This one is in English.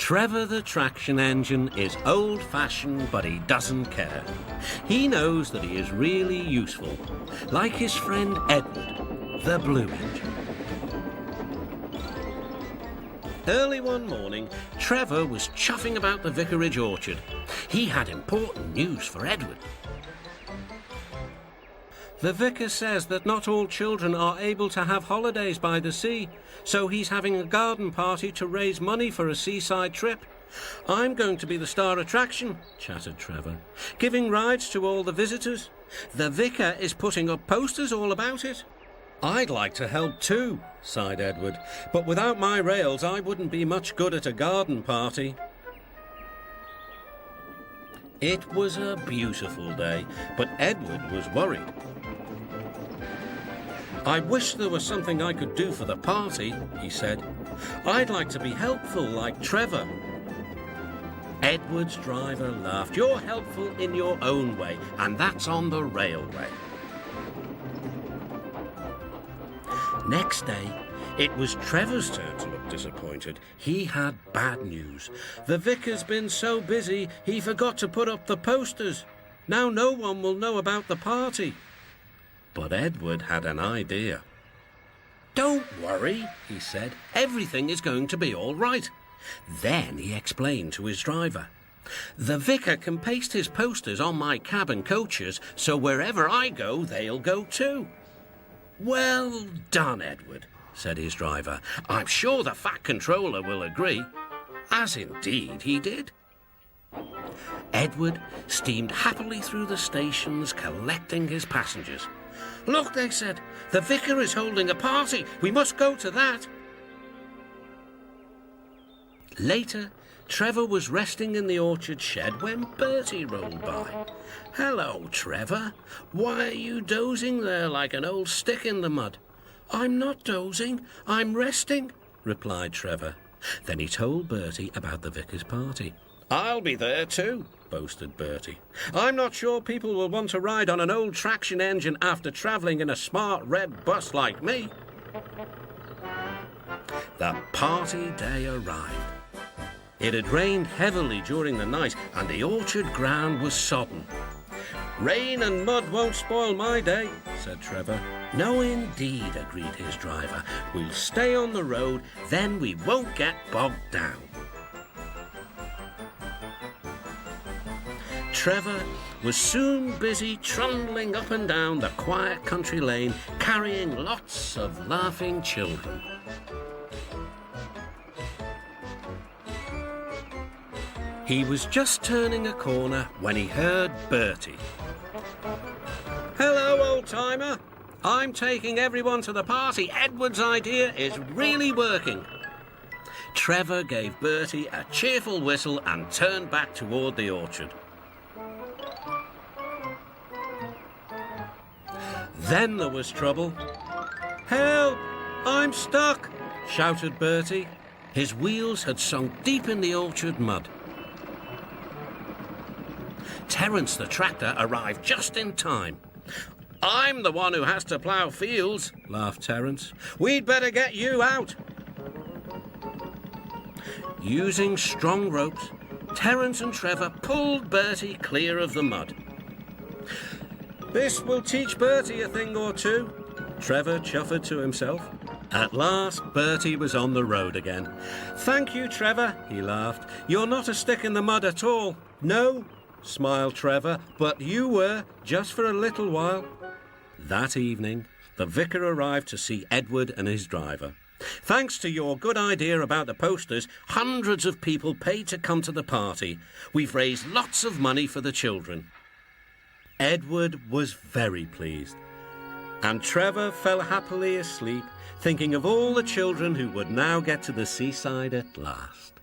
Trevor the traction engine is old-fashioned, but he doesn't care. He knows that he is really useful, like his friend Edward, the Blue Engine. Early one morning, Trevor was chuffing about the vicarage orchard. He had important news for Edward. The vicar says that not all children are able to have holidays by the sea, so he's having a garden party to raise money for a seaside trip. I'm going to be the star attraction, chattered Trevor, giving rides to all the visitors. The vicar is putting up posters all about it. I'd like to help too, sighed Edward, but without my rails I wouldn't be much good at a garden party. It was a beautiful day, but Edward was worried. I wish there was something I could do for the party, he said. I'd like to be helpful like Trevor. Edward's driver laughed. You're helpful in your own way, and that's on the railway. Next day, it was Trevor's turn to look disappointed. He had bad news. The vicar's been so busy, he forgot to put up the posters. Now no one will know about the party. But Edward had an idea. Don't worry, he said. Everything is going to be all right. Then he explained to his driver. The vicar can paste his posters on my cab and coaches, so wherever I go, they'll go too. Well done, Edward, said his driver. I'm sure the Fat Controller will agree. As indeed he did. Edward steamed happily through the stations, collecting his passengers. Look, they said, the vicar is holding a party. We must go to that. Later, Trevor was resting in the orchard shed when Bertie rolled by. Hello, Trevor. Why are you dozing there like an old stick in the mud? I'm not dozing, I'm resting, replied Trevor. Then he told Bertie about the vicar's party. I'll be there too, boasted Bertie. I'm not sure people will want to ride on an old traction engine after travelling in a smart red bus like me. The party day arrived. It had rained heavily during the night and the orchard ground was sodden. Rain and mud won't spoil my day, said Trevor. No, indeed, agreed his driver. We'll stay on the road, then we won't get bogged down. Trevor was soon busy trundling up and down the quiet country lane, carrying lots of laughing children. He was just turning a corner when he heard Bertie. Hello, old-timer. I'm taking everyone to the party. Edward's idea is really working. Trevor gave Bertie a cheerful whistle and turned back toward the orchard. Then there was trouble. Help! I'm stuck! Shouted Bertie. His wheels had sunk deep in the orchard mud. Terence the tractor arrived just in time. I'm the one who has to plough fields, laughed Terence. We'd better get you out. Using strong ropes, Terence and Trevor pulled Bertie clear of the mud. This will teach Bertie a thing or two, Trevor chuffed to himself. At last, Bertie was on the road again. Thank you, Trevor, he laughed. You're not a stick in the mud at all. No, smiled Trevor, but you were, just for a little while. That evening, the vicar arrived to see Edward and his driver. Thanks to your good idea about the posters, hundreds of people paid to come to the party. We've raised lots of money for the children. Edward was very pleased, and Trevor fell happily asleep, thinking of all the children who would now get to the seaside at last.